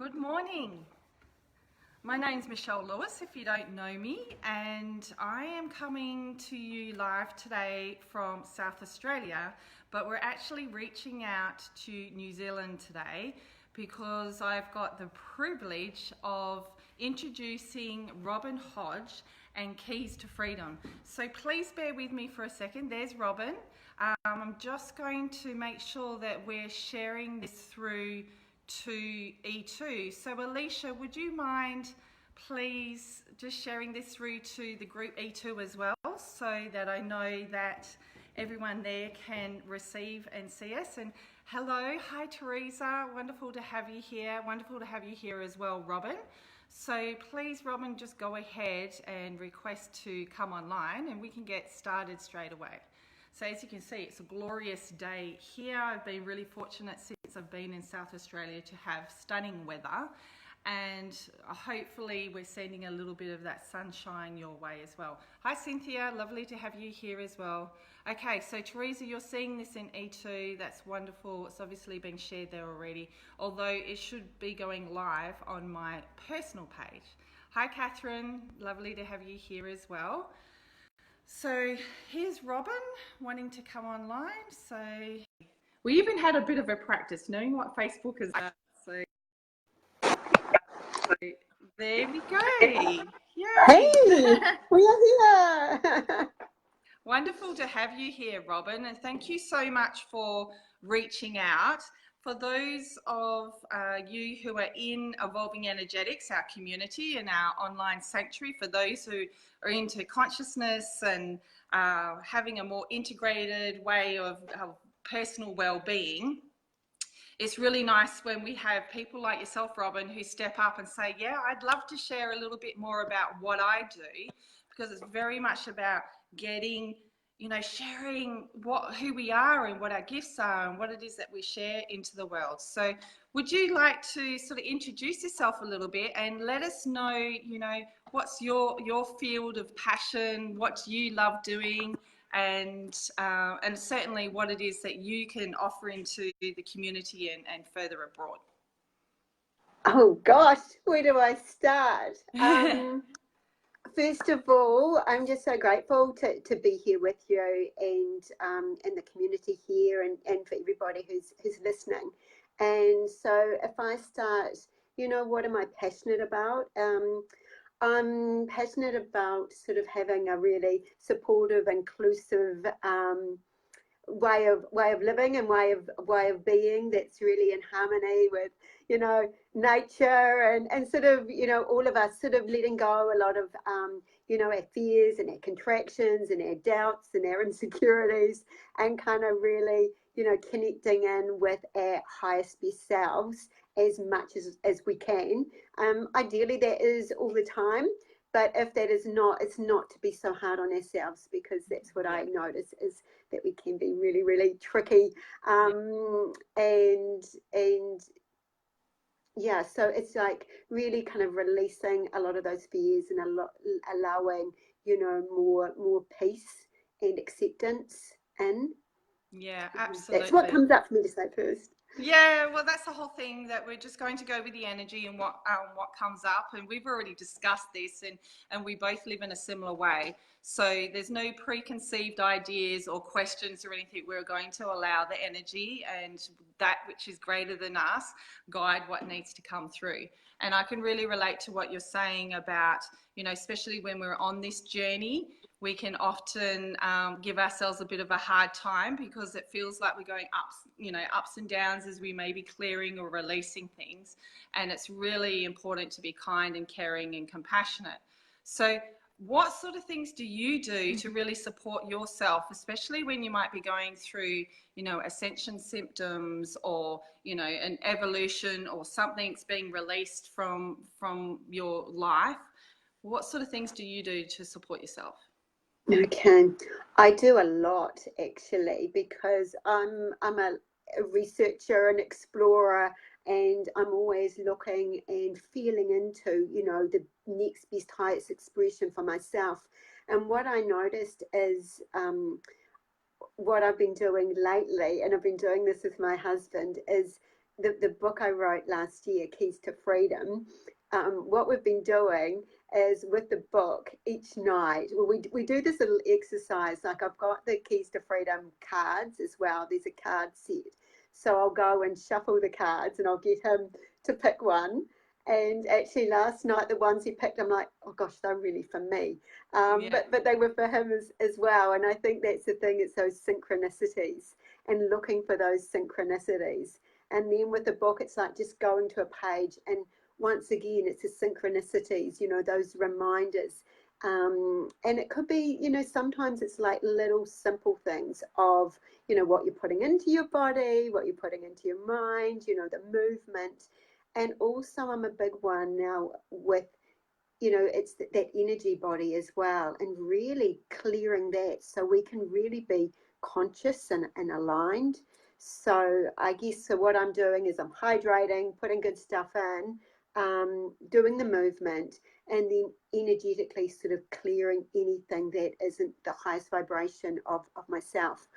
Good morning. My name's Michelle Lewis, if you don't know me, and I am coming to you live today from South Australia, but we're actually reaching out to New Zealand today because I've got the privilege of introducing Robyn Hodge and Keys to Freedom. So please bear with me for a second. There's Robyn. I'm just going to make sure that we're sharing this through to E2. So Alicia, would you mind please just sharing this through to the group E2 as well, so that I know that everyone there can receive and see us? And hello, hi Teresa, wonderful to have you here. Wonderful to have you here as well, Robyn. So please, Robyn, just go ahead and request to come online and we can get started straight away. So as you can see, it's a glorious day here. I've been really fortunate since I've been in South Australia to have stunning weather, and hopefully we're sending a little bit of that sunshine your way as well. Hi Cynthia, lovely to have you here as well. Okay, so Teresa, you're seeing this in E2, that's wonderful. It's obviously been shared there already, although it should be going live on my personal page. Hi Catherine, lovely to have you here as well. So here's Robyn wanting to come online. So we even had a bit of a practice knowing what Facebook is about. So there we go. Yay. Hey, we are here. Wonderful to have you here, Robyn, and thank you so much for reaching out. For those of you who are in Evolving Energetics, our community and our online sanctuary, for those who are into consciousness and having a more integrated way of personal well-being, it's really nice when we have people like yourself, Robyn, who step up and say, yeah, I'd love to share a little bit more about what I do, because it's very much about getting, sharing who we are and what our gifts are and what it is that we share into the world. So would you like to sort of introduce yourself a little bit and let us know, what's your field of passion, what do you love doing, and certainly what it is that you can offer into the community and further abroad. Oh gosh, where do I start? First of all, I'm just so grateful to be here with you and the community here and for everybody who's listening. And so if I start, what am I passionate about? I'm passionate about sort of having a really supportive, inclusive way of living and way of being that's really in harmony with nature and sort of all of us sort of letting go a lot of our fears and our contractions and our doubts and our insecurities, and kind of really connecting in with our highest best selves as much as we can. Ideally that is all the time, but if that is not, it's not to be so hard on ourselves, because that's what I notice is that we can be really, really tricky. And yeah, so it's like really kind of releasing a lot of those fears and allowing, more peace and acceptance in. Yeah, absolutely. That's what comes up for me to say first. Yeah, well, that's the whole thing, that we're just going to go with the energy and what comes up. And we've already discussed this, and we both live in a similar way. So there's no preconceived ideas or questions or anything. We're going to allow the energy and that which is greater than us guide what needs to come through. And I can really relate to what you're saying about, especially when we're on this journey, we can often give ourselves a bit of a hard time because it feels like we're going ups and downs as we may be clearing or releasing things. And it's really important to be kind and caring and compassionate. So what sort of things do you do to really support yourself, especially when you might be going through, ascension symptoms or, an evolution or something's being released from your life? What sort of things do you do to support yourself? Okay, I do a lot actually, because I'm a researcher and explorer, and I'm always looking and feeling into the next best highest expression for myself. And what I noticed is what I've been doing lately, and I've been doing this with my husband, is the book I wrote last year, Keys to Freedom, what we've been doing is with the book each night, well, we do this little exercise. Like I've got the Keys to Freedom cards as well. There's a card set. So I'll go and shuffle the cards and I'll get him to pick one. And actually last night, the ones he picked, I'm like, oh gosh, they're really for me. Yeah. But they were for him as well. And I think that's the thing, it's those synchronicities and looking for those synchronicities. And then with the book, it's like just going to a page and once again, it's the synchronicities, you know, those reminders. And it could be, you know, sometimes it's like little simple things of, you know, what you're putting into your body, what you're putting into your mind, you know, the movement. And also, I'm a big one now with, you know, it's that energy body as well, and really clearing that so we can really be conscious and aligned. So I guess so what I'm doing is I'm hydrating, putting good stuff in, doing the movement, and then energetically sort of clearing anything that isn't the highest vibration of myself,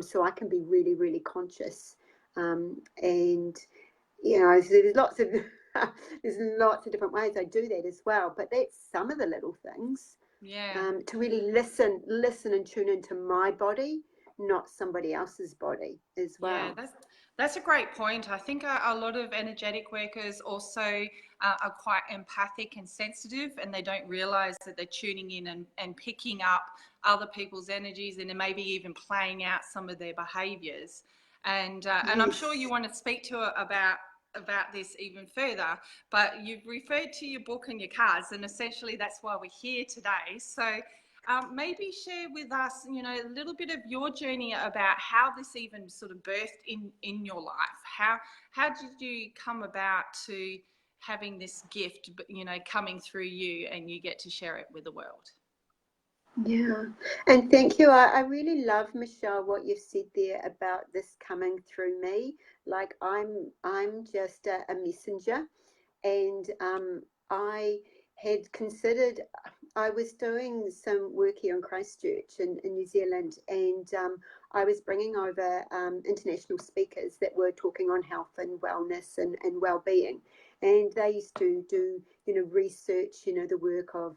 so I can be really, really conscious. And you know, so there's lots of there's lots of different ways I do that as well. But that's some of the little things, Yeah. to really listen and tune into my body, not somebody else's body as Yeah, well. that's a great point. I think a lot of energetic workers also are quite empathic and sensitive, and they don't realize that they're tuning in and picking up other people's energies, and then maybe even playing out some of their behaviors. And I'm sure you Yes. want to speak to about this even further, but you've referred to your book and your cards, and essentially that's why we're here today. So maybe share with us, you know, a little bit of your journey about how this even sort of birthed in your life. How did you come about to having this gift, you know, coming through you, and you get to share it with the world? Yeah, and thank you. I really love, Michelle, what you've said there about this coming through me. Like I'm just a messenger, and I had considered. I was doing some work here in Christchurch in New Zealand, and I was bringing over international speakers that were talking on health and wellness and well-being, and they used to do, you know, research, you know, the work of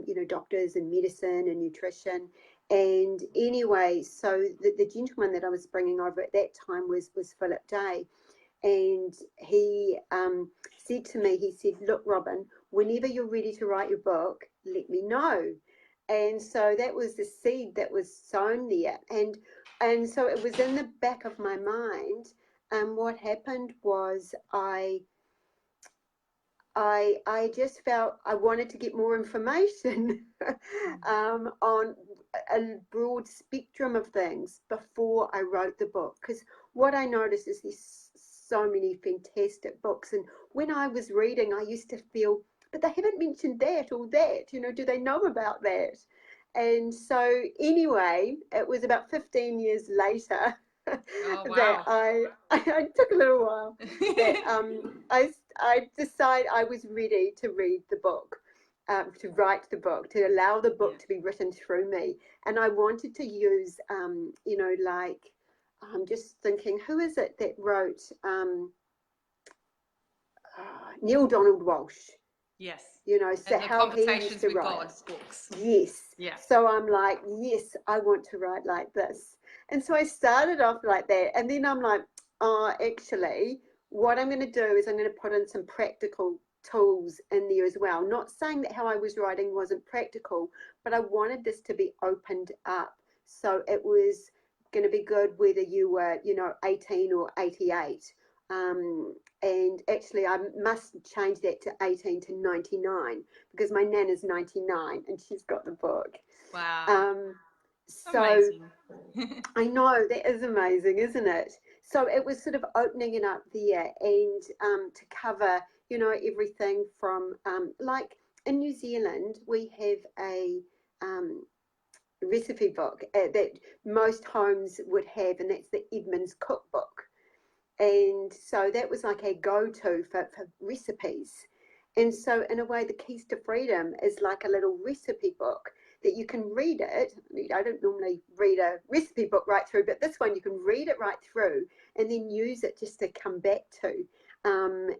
you know, doctors and medicine and nutrition. And anyway, so the gentleman that I was bringing over at that time was Philip Day. And he said to me, he said, look, Robyn, whenever you're ready to write your book, let me know. And so that was the seed that was sown there. And so it was in the back of my mind. And what happened was I just felt I wanted to get more information on a broad spectrum of things before I wrote the book. Because what I noticed is there's so many fantastic books. And when I was reading, I used to feel, but they haven't mentioned that or that. You know, do they know about that? And so, anyway, it was about 15 years later Oh, that wow. I took a little while that I decided I was ready to read the book, to write the book, to allow the Yeah. book to be written through me, and I wanted to use, you know, like I'm just thinking, who is it that wrote Neil Donald Walsh? Yes. You know, so And the how he used Conversations to with write. God books. Yes. Yeah. So I'm like, yes, I want to write like this. And so I started off like that. And then I'm like, oh, actually, what I'm going to do is I'm going to put in some practical tools in there as well. Not saying that how I was writing wasn't practical, but I wanted this to be opened up. So it was going to be good whether you were, you know, 18 or 88. And actually, I must change that to 18 to 99 because my nan is 99 and she's got the book. Wow. Um, so Amazing. I know that is amazing, isn't it? So it was sort of opening it up there and to cover, you know, everything from like in New Zealand, we have a recipe book that most homes would have, and that's the Edmonds Cookbook. And so that was like a go-to for recipes. And so in a way, the Keys to Freedom is like a little recipe book that you can read it. I don't normally read a recipe book right through, but this one you can read it right through and then use it just to come back to, and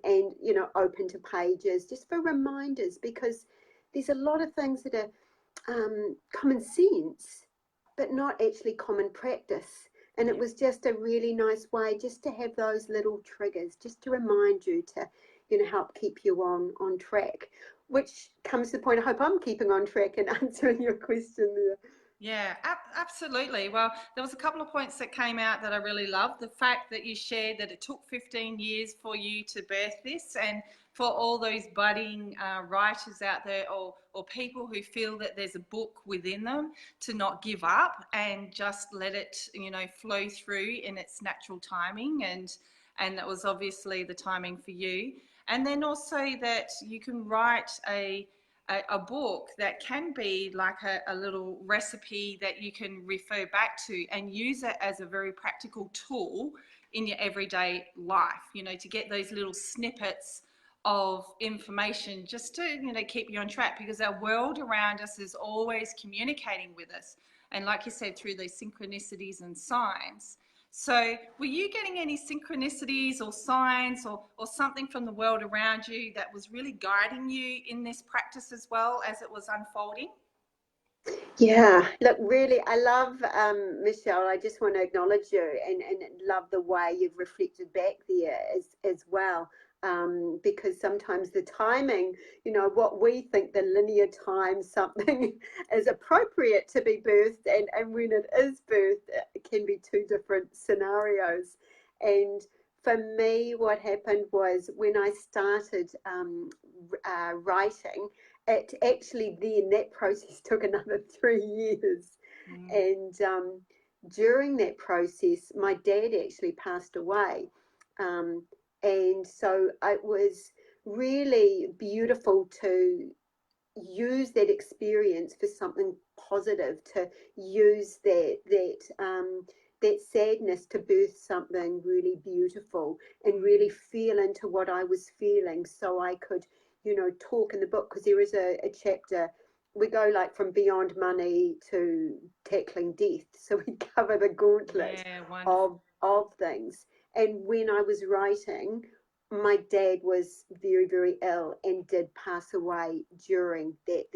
open to pages just for reminders, because there's a lot of things that are common sense, but not actually common practice. And it was just a really nice way just to have those little triggers, just to remind you to, help keep you on track. Which comes to the point, I hope I'm keeping on track and answering your question there. Yeah, absolutely. Well, there was a couple of points that came out that I really loved. The fact that you shared that it took 15 years for you to birth this, and for all those budding writers out there, or people who feel that there's a book within them, to not give up and just let it, flow through in its natural timing. And that was obviously the timing for you. And then also that you can write a book that can be like a little recipe that you can refer back to and use it as a very practical tool in your everyday life, to get those little snippets of information just to, keep you on track, because our world around us is always communicating with us. And like you said, through those synchronicities and signs. So were you getting any synchronicities or signs or something from the world around you that was really guiding you in this practice as well as it was unfolding? Yeah, look, really, I love, Michelle. I just want to acknowledge you and love the way you've reflected back there as well. Because sometimes the timing, what we think the linear time something is appropriate to be birthed, and when it is birthed, it can be two different scenarios. And for me, what happened was when I started writing, it actually then that process took another 3 years. And during that process, my dad actually passed away. And so it was really beautiful to use that experience for something positive, to use that sadness to birth something really beautiful and really feel into what I was feeling, so I could, talk in the book, because there is a chapter. We go like from beyond money to tackling death, so we cover the gauntlet of things. And when I was writing, my dad was very, very ill and did pass away during that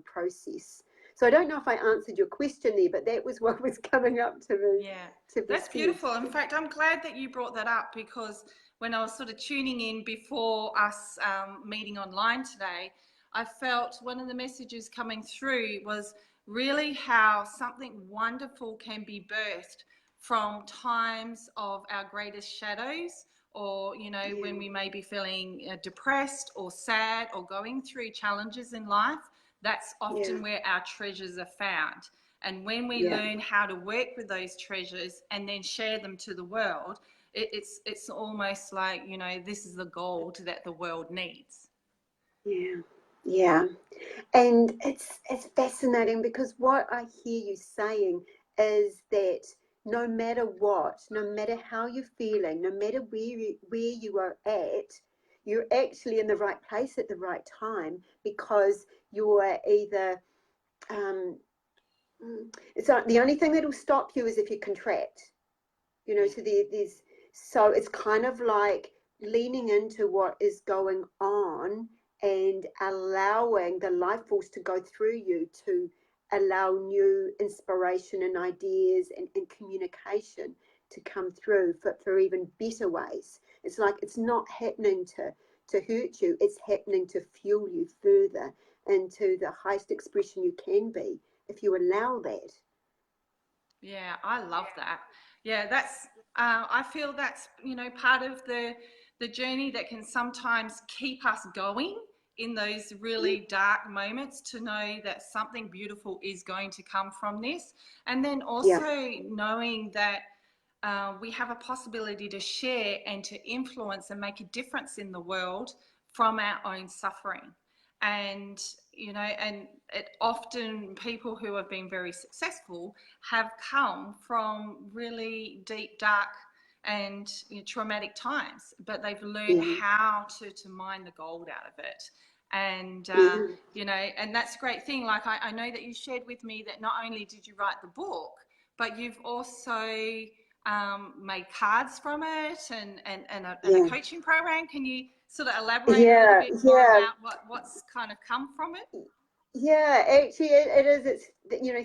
process. So I don't know if I answered your question there, but that was what was coming up to me. Yeah, that's beautiful. In fact, I'm glad that you brought that up, because when I was sort of tuning in before us meeting online today, I felt one of the messages coming through was really how something wonderful can be birthed from times of our greatest shadows, or when we may be feeling depressed or sad or going through challenges in life. That's often where our treasures are found. And when we learn how to work with those treasures and then share them to the world, it's almost like, this is the gold that the world needs. Yeah. And it's fascinating, because what I hear you saying is that no matter what, no matter how you're feeling, no matter where you are at, you're actually in the right place at the right time, because you're either it's not, the only thing that will stop you is if you contract, so it's kind of like leaning into what is going on and allowing the life force to go through you, to allow new inspiration and ideas and communication to come through for even better ways. It's like it's not happening to hurt you, it's happening to fuel you further into the highest expression you can be, if you allow that. Yeah, I love that. Yeah, that's I feel that's part of the journey that can sometimes keep us going in those really dark moments, to know that something beautiful is going to come from this, and then also knowing that we have a possibility to share and to influence and make a difference in the world from our own suffering. And and it often, people who have been very successful have come from really deep, dark and traumatic times, but they've learned how to mine the gold out of it. And Yeah. you know, and that's a great thing. Like I know that you shared with me that not only did you write the book, but you've also made cards from it, and a Yeah. coaching program. Can you sort of elaborate a little Yeah. bit more Yeah. about what's kind of come from it? Yeah, actually, it is. It's,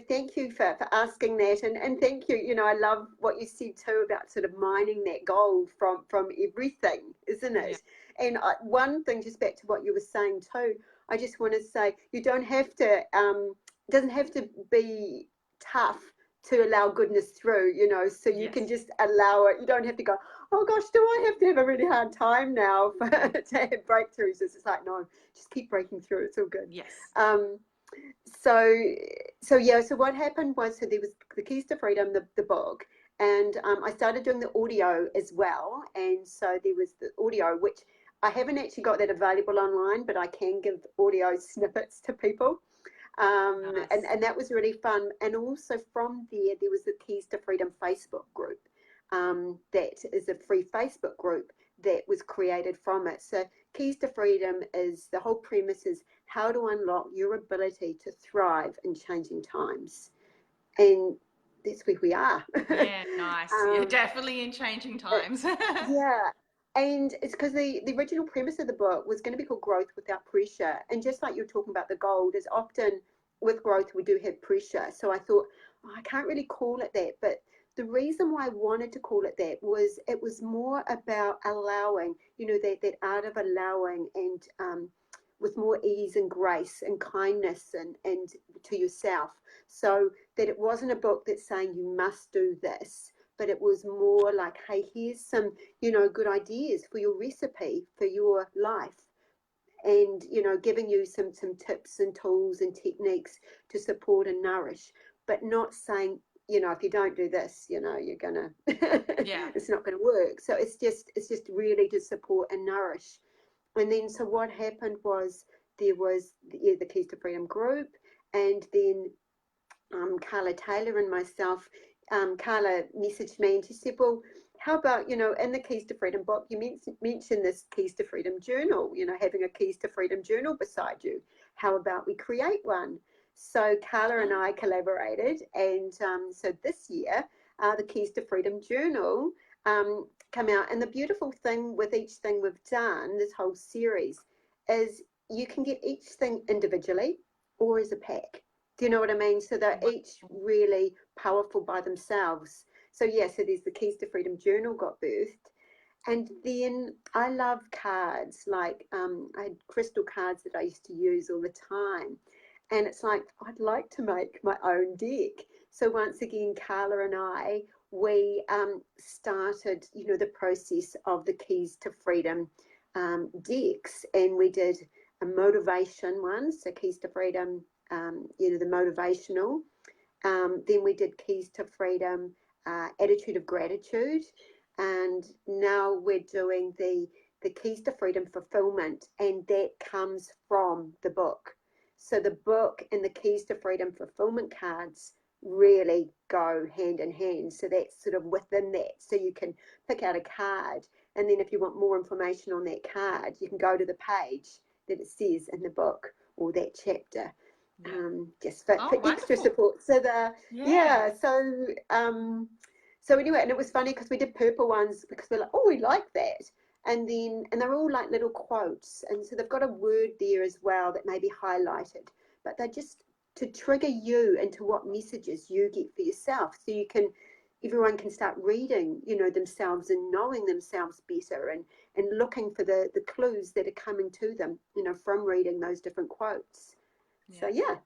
thank you for asking that, and thank you. I love what you said too about sort of mining that gold from everything, isn't Yeah. it? And one thing, just back to what you were saying too, I just want to say you don't have to. It doesn't have to be tough to allow goodness through. So you can Yes. just allow it. You don't have to go, oh gosh, do I have to have a really hard time now to have breakthroughs? It's like, no, just keep breaking through. It's all good. Yes. Um, so so what happened was, so there was the Keys to Freedom, the book, and I started doing the audio as well. And so there was the audio, which I haven't actually got that available online, but I can give audio snippets to people. Nice. And that was really fun. And also from there was the Keys to Freedom Facebook group. That is a free Facebook group that was created from it. So Keys to Freedom is, the whole premise is how to unlock your ability to thrive in changing times. And that's where we are. Yeah, nice. Yeah, um, definitely in changing uh, times. yeah. And it's because the original premise of the book was going to be called Growth Without Pressure. And just like you're talking about the gold, is often with growth, we do have pressure. So I thought, oh, I can't really call it that. But the reason why I wanted to call it that was it was more about allowing, that art of allowing, and with more ease and grace and kindness and to yourself. So that it wasn't a book that's saying you must do this, but it was more like, hey, here's some, good ideas for your recipe for your life. And giving you some tips and tools and techniques to support and nourish, but not saying, if you don't do this, you're gonna Yeah. it's not gonna work. So it's just really to support and nourish. And then so what happened was there was the Keys to Freedom group, and then Carla Taylor and myself. Carla messaged me and she said, well, how about, in the Keys to Freedom book, you mentioned this Keys to Freedom journal, having a Keys to Freedom journal beside you. How about we create one? So Carla and I collaborated. And so this year, the Keys to Freedom journal come out. And the beautiful thing with each thing we've done, this whole series, is you can get each thing individually or as a pack. Do you know what I mean? So they're each really powerful by themselves. So yeah, so there's the Keys to Freedom journal got birthed. And then I love cards. Like I had crystal cards that I used to use all the time. And it's like, I'd like to make my own deck. So once again, Carla and I, we started, the process of the Keys to Freedom decks. And we did a motivation one, so Keys to Freedom, the motivational. Then we did Keys to Freedom, attitude of gratitude, and now we're doing the Keys to Freedom fulfillment, and that comes from the book. So the book and the Keys to Freedom fulfillment cards really go hand in hand. So that's sort of within that. So you can pick out a card, and then if you want more information on that card, you can go to the page that it says in the book or that chapter, Yeah. just for Oh, extra wonderful. support. So Yeah. so anyway, and it was funny because we did purple ones because we're like, oh, we like that. And they're all like little quotes. And so they've got a word there as well that may be highlighted, but they're just to trigger you into what messages you get for yourself. So everyone can start reading, themselves and knowing themselves better, and looking for the clues that are coming to them, from reading those different quotes. Yeah. So yeah.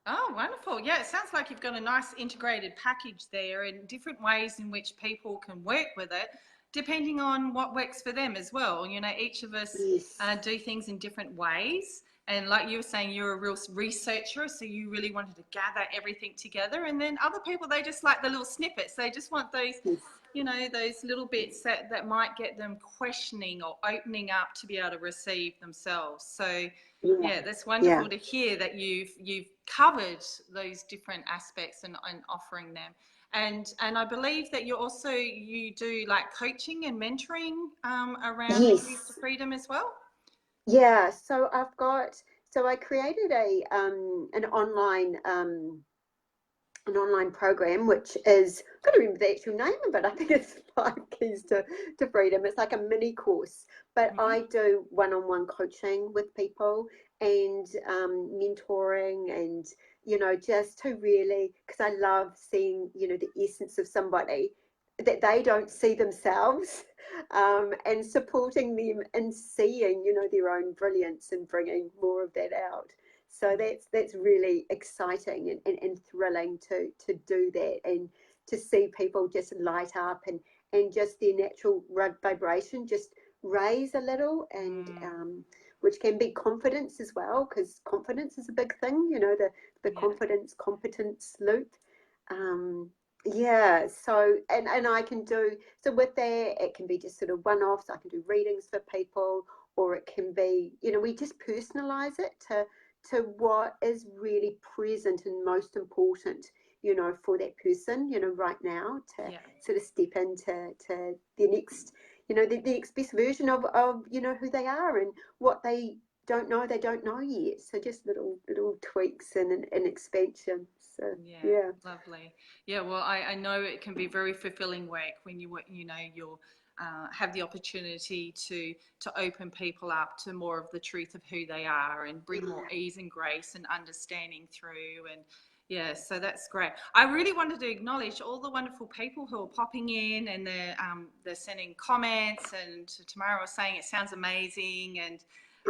Oh, wonderful. Yeah, it sounds like you've got a nice integrated package there and different ways in which people can work with it, depending on what works for them as well. Each of us Yes. do things in different ways. And like you were saying, you're a real researcher, so you really wanted to gather everything together. And then other people, they just like the little snippets. They just want those, Yes. those little bits that might get them questioning or opening up to be able to receive themselves. So Yeah. yeah, that's Yeah. wonderful to hear that you've covered those different aspects and offering them. And I believe that you do like coaching and mentoring around the Keys to Yes. Freedom as well. Yeah. So I've got So I created an online program, which is, I've got to remember the actual name of it. I think it's 5 Keys to Freedom. It's like a mini course, but I do one-on-one coaching with people and mentoring, and just to really, because I love seeing the essence of somebody that they don't see themselves, and supporting them in seeing their own brilliance and bringing more of that out. So that's really exciting and thrilling to do that, and to see people just light up, and just their natural vibration just raise a little, and which can be confidence as well, because confidence is a big thing, the confidence competence loop. So and I can do, so with that, it can be just sort of one-offs. I can do readings for people, or it can be, we just personalize it to what is really present and most important, for that person, right now, to sort of step into the next, the next best version of who they are, and what they don't know yet. So just little tweaks and an expansion. So yeah. Lovely. Yeah, well, I know it can be very fulfilling work when you're have the opportunity to open people up to more of the truth of who they are, and bring more ease and grace and understanding through. And so that's great. I really wanted to acknowledge all the wonderful people who are popping in, and they're sending comments, and Tamara was saying it sounds amazing, and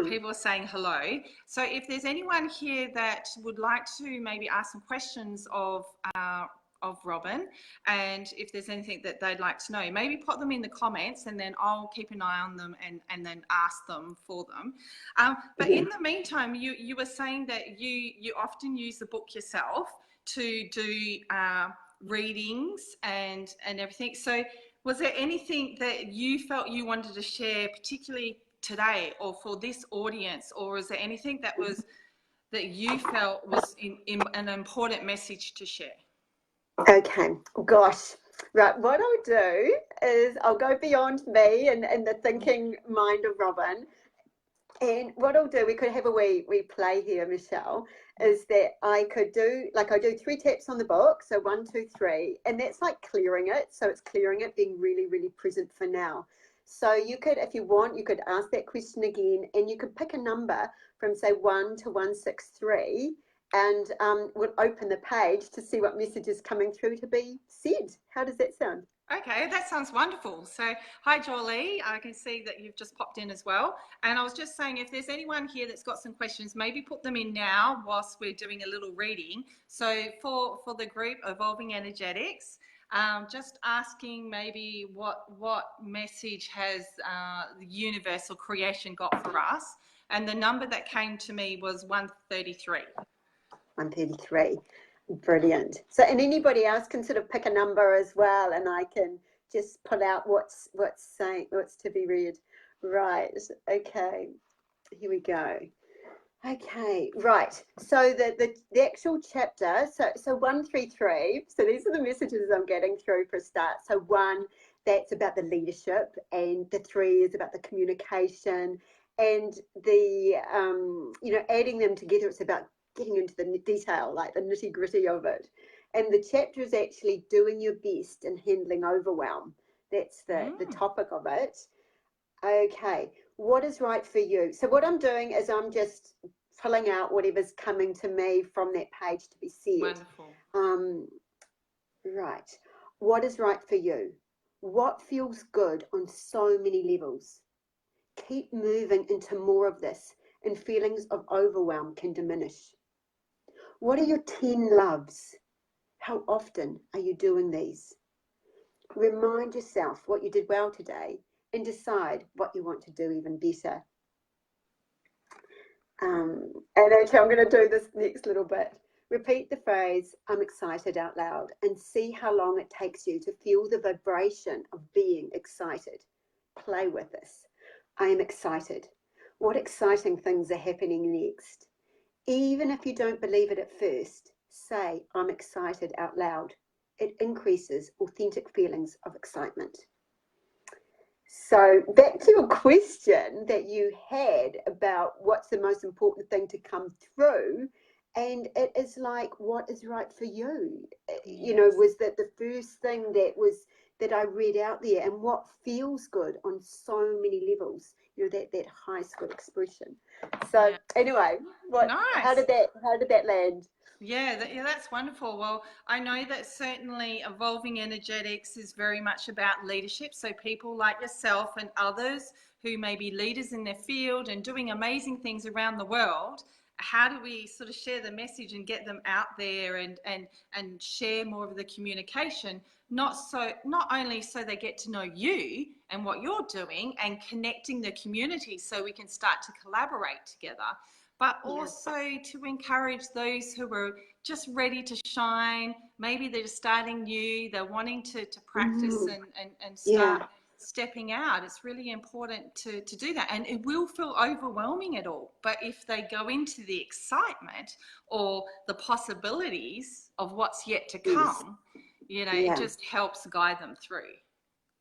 people are saying hello. So if there's anyone here that would like to maybe ask some questions of Robyn, and if there's anything that they'd like to know, maybe put them in the comments, and then I'll keep an eye on them and then ask them for them. But in the meantime, you were saying that you often use the book yourself to do readings and everything. So was there anything that you felt you wanted to share, particularly today, or for this audience, or is there anything that you felt was an important message to share? Okay, gosh, right. What I'll do is I'll go beyond me and the thinking mind of Robyn. And what I'll do, we could have a wee play here, Michelle, is that I could do, like, I do 3 taps on the book. So 1, 2, 3, and that's like clearing it. So it's clearing it, being really, really present for now. So you could, if you want, you could ask that question again, and you could pick a number from, say, 1 to 163, and we'll open the page to see what message is coming through to be said. How does that sound? Okay, that sounds wonderful. So, hi, Jolie. I can see that you've just popped in as well. And I was just saying, if there's anyone here that's got some questions, maybe put them in now whilst we're doing a little reading. So, for the group Evolving Energetics, just asking maybe what message has the universe or creation got for us. And the number that came to me was 133. 133. Brilliant. So, and anybody else can sort of pick a number as well, and I can just pull out what's to be read. Right. Okay. Here we go. Okay. Right. So the actual chapter. So 133. So these are the messages I'm getting through for a start. So 1, that's about the leadership, and the 3 is about the communication, and the adding them together. It's about getting into the detail, like the nitty gritty of it. And the chapter is actually doing your best in handling overwhelm. That's the topic of it. Okay, what is right for you? So what I'm doing is I'm just pulling out whatever's coming to me from that page to be said. Wonderful. Right. What is right for you? What feels good on so many levels? Keep moving into more of this, and feelings of overwhelm can diminish. What are your 10 loves? How often are you doing these? Remind yourself what you did well today, and decide what you want to do even better. And actually, I'm going to do this next little bit. Repeat the phrase, I'm excited, out loud, and see how long it takes you to feel the vibration of being excited. Play with this. I am excited. What exciting things are happening next? Even if you don't believe it at first, say, I'm excited, out loud. It increases authentic feelings of excitement. So back to your question that you had about what's the most important thing to come through, and it is like what is right for you. You know, Yes. was that the first thing that I read out there, and what feels good on so many levels. You know, that high school expression. So Yeah. anyway, Nice. how did that land? Yeah, that's wonderful. Well, I know that certainly evolving energetics is very much about leadership. So people like yourself and others who may be leaders in their field and doing amazing things around the world, how do we sort of share the message and get them out there and share more of the communication? Not only so they get to know you and what you're doing and connecting the community so we can start to collaborate together, but Yeah. also to encourage those who are just ready to shine. Maybe they're just starting new, they're wanting to practice Mm, and yeah. start stepping out. It's really important to do that. And it will feel overwhelming at all. But if they go into the excitement or the possibilities of what's yet to Yes. come, you know, it Yeah. just helps guide them through.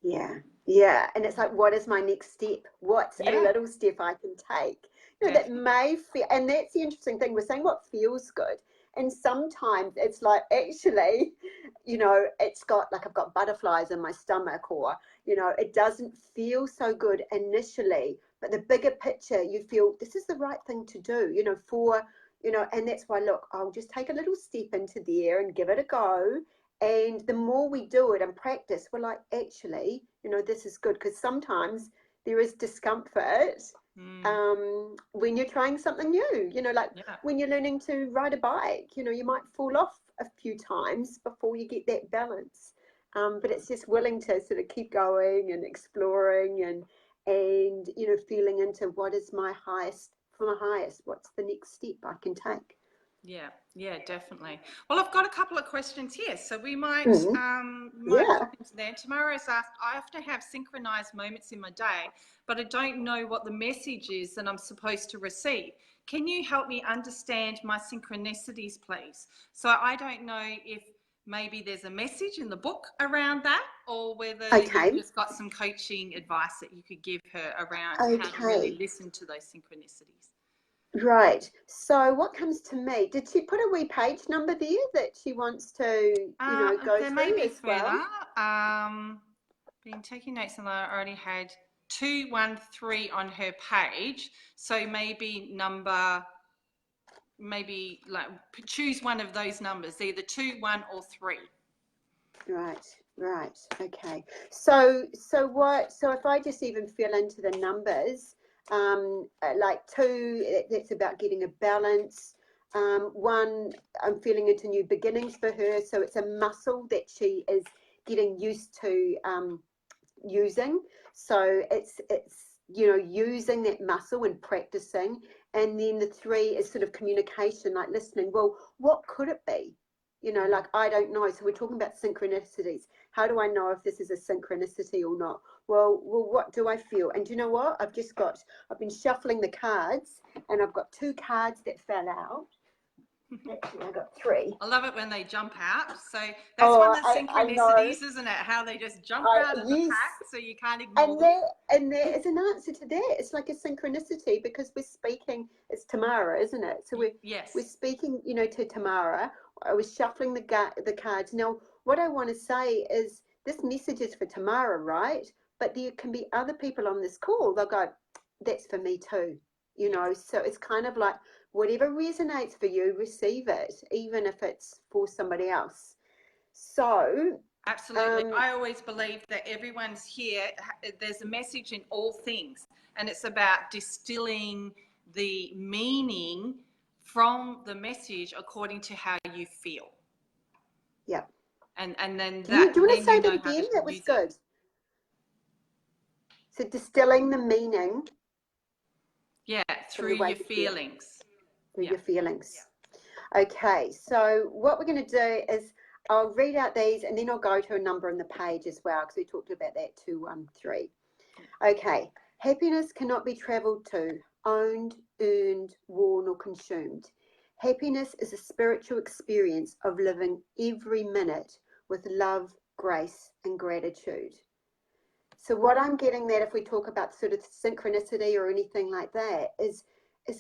Yeah, yeah. And it's like, what is my next step? What's a Yeah, little step I can take? You know, that definitely. may feel, and that's the interesting thing. We're saying what feels good. And sometimes it's like, actually, you know, it's got like I've got butterflies in my stomach, or, you know, it doesn't feel so good initially. But the bigger picture, you feel this is the right thing to do, you know, and that's why, look, I'll just take a little step into there and give it a go. And the more we do it and practice, we're like, actually, you know, this is good, because sometimes there is discomfort Mm, when you're trying something new. You know, like yeah. when you're learning to ride a bike, you know, you might fall off a few times before you get that balance. But it's just willing to sort of keep going and exploring and you know, feeling into what is my highest for my highest. What's the next step I can take? Yeah, yeah, definitely. Well, I've got a couple of questions here, so we might Mm, might yeah. pop into there. Tomorrow's asked, I often have synchronized moments in my day, but I don't know what the message is that I'm supposed to receive. Can you help me understand my synchronicities, please? So I don't know if maybe there's a message in the book around that, or whether you've Okay. just got some coaching advice that you could give her around how to really Okay. listen to those synchronicities. Right. So what comes to me? Did she put a wee page number there that she wants to, you know, go There may through be as well? further. Been taking notes, and I already had 213 on her page. So maybe like choose one of those numbers, either 2, 1, or 3. Right, right. Okay. So if I just even feel into the numbers, like two, that's about getting a balance. One, I'm feeling into new beginnings for her. So it's a muscle that she is getting used to using. So it's you know, using that muscle and practicing. And then the three is sort of communication, like listening. Well, what could it be? You know, Mm. like I don't know. So we're talking about synchronicities. How do I know if this is a synchronicity or not? Well, what do I feel? And do you know what? I've been shuffling the cards, and I've got two cards that fell out. Actually, I got three. I love it when they jump out. So that's one Oh, of the I know. synchronicities, isn't it? How they just jump out of the Yes. pack, so you can't ignore And them. there is an answer to that. It's like a synchronicity because we're speaking. It's Tamara, isn't it? So we're Yes. speaking, you know, to Tamara. I was shuffling the cards. Now, what I want to say is this message is for Tamara, right? But there can be other people on this call. They'll go, "That's for me too," you Yes. know. So it's kind of like whatever resonates for you, receive it, even if it's for somebody else. So, Absolutely. um, I always believe that everyone's here. There's a message in all things, and it's about distilling the meaning from the message according to how you feel. yeah. And then Do you want to then you say that know how again? to That was use it. good. So distilling the meaning Yeah, from through the way your you feel feelings. through Yeah. your feelings. Okay, so what we're going to do is I'll read out these and then I'll go to a number on the page as well because we talked about that 213. Okay, happiness cannot be travelled to, owned, earned, worn, or consumed. Happiness is a spiritual experience of living every minute with love, grace, and gratitude. So what I'm getting that if we talk about sort of synchronicity or anything like that is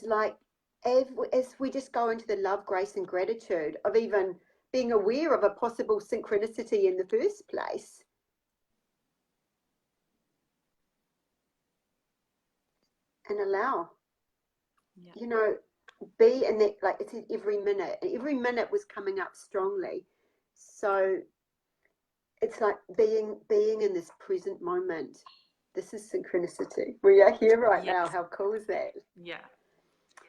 like as we just go into the love, grace and gratitude of even being aware of a possible synchronicity in the first place. And allow, you know, be in that, like it's every minute. And every minute was coming up strongly. So it's like being in this present moment. This is synchronicity. We are here right now. How cool is that? Yeah.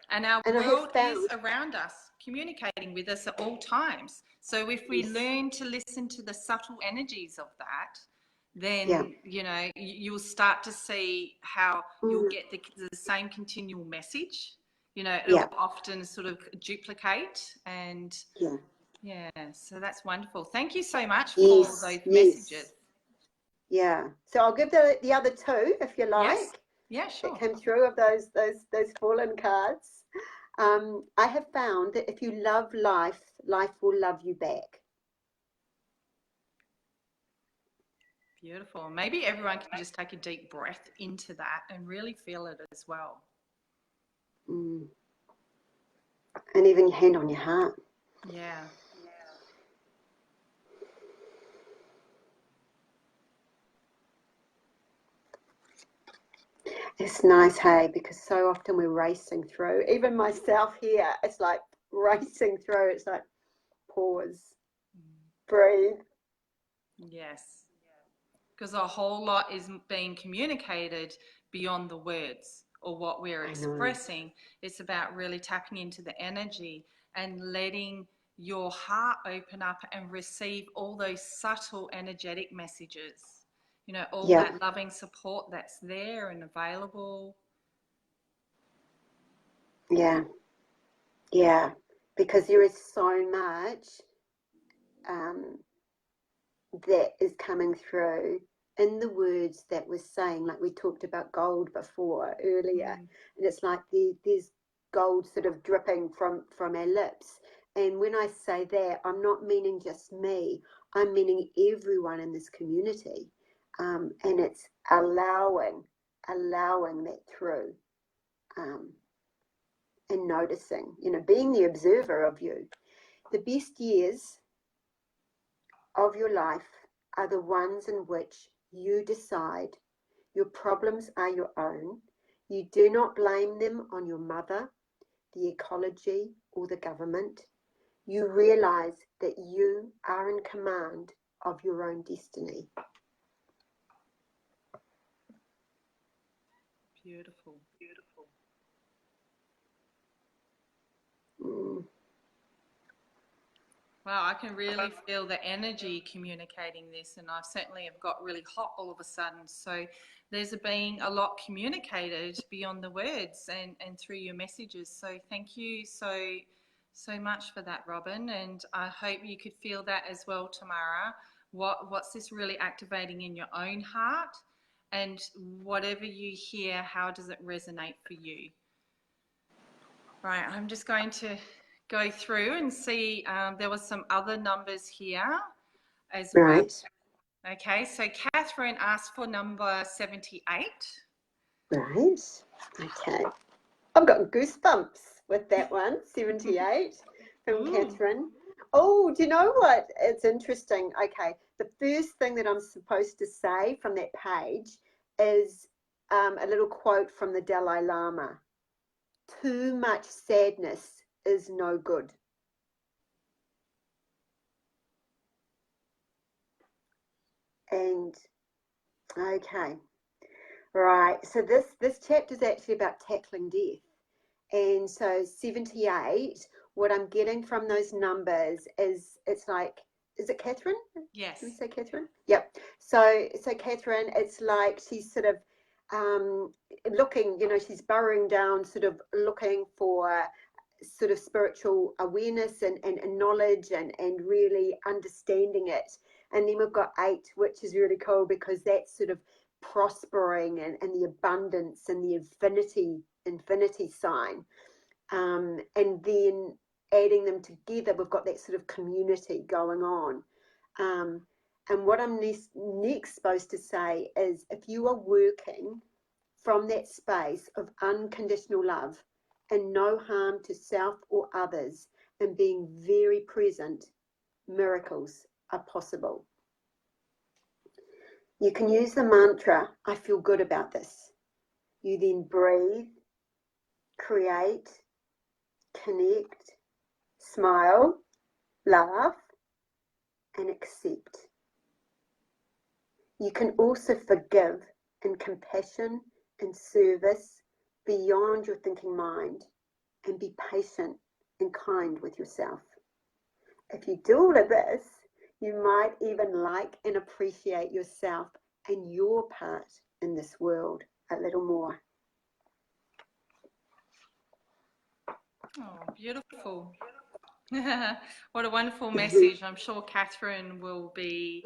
And our world is around us, communicating with us at all times. So if we learn to listen to the subtle energies of that, then, you know, you'll start to see how you'll get the same continual message. You know, it'll often sort of duplicate and so that's wonderful. Thank you so much for those messages. Yeah. So I'll give the other two if you like. Yes. Yeah, sure. That came through of those fallen cards. I have found that if you love life, life will love you back. Beautiful. Maybe everyone can just take a deep breath into that and really feel it as well. And even your hand on your heart. Yeah. It's nice, hey, because so often we're racing through. Even myself here, it's like racing through. It's like pause, breathe. Yes. Because a whole lot is being communicated beyond the words or what we're expressing. It's about really tapping into the energy and letting your heart open up and receive all those subtle energetic messages. You know, all that loving support that's there and available. Yeah. Yeah. Because there is so much that is coming through in the words that we're saying, like we talked about gold before earlier, and it's like there's gold sort of dripping from our lips. And when I say that, I'm not meaning just me, I'm meaning everyone in this community, and it's allowing that through, and noticing, you know, being the observer of you. The best years of your life are the ones in which you decide your problems are your own. You do not blame them on your mother, the ecology, or the government. You realize that you are in command of your own destiny. Beautiful, beautiful. Wow, I can really feel the energy communicating this, and I certainly have got really hot all of a sudden. So there's been a lot communicated beyond the words and through your messages. So thank you so much for that, Robyn. And I hope you could feel that as well, Tamara. What's this really activating in your own heart? And whatever you hear, how does it resonate for you? Right, I'm just going to go through and see, there was some other numbers here as well. Okay, so Catherine asked for number 78. Right, okay. I've got goosebumps with that one, 78 from Catherine. Oh, do you know what? It's interesting. Okay, the first thing that I'm supposed to say from that page is a little quote from the Dalai Lama. Too much sadness is no good. And okay, right. So this chapter is actually about tackling death. And so 78, what I'm getting from those numbers is it's like, is it Catherine? Yes. Can we say Catherine? Yep. So Catherine, it's like she's sort of looking, you know, she's burrowing down, sort of looking for sort of spiritual awareness and knowledge and really understanding it. And then we've got 8, which is really cool because that's sort of prospering and the abundance and the infinity sign. And then adding them together, we've got that sort of community going on. And what I'm next supposed to say is, if you are working from that space of unconditional love and no harm to self or others, and being very present, miracles are possible. You can use the mantra, I feel good about this. You then breathe, create, connect, smile, laugh, and accept. You can also forgive in compassion and service beyond your thinking mind, and be patient and kind with yourself. If you do all of this, you might even like and appreciate yourself and your part in this world a little more. Oh, beautiful. What a wonderful message. I'm sure Catherine will be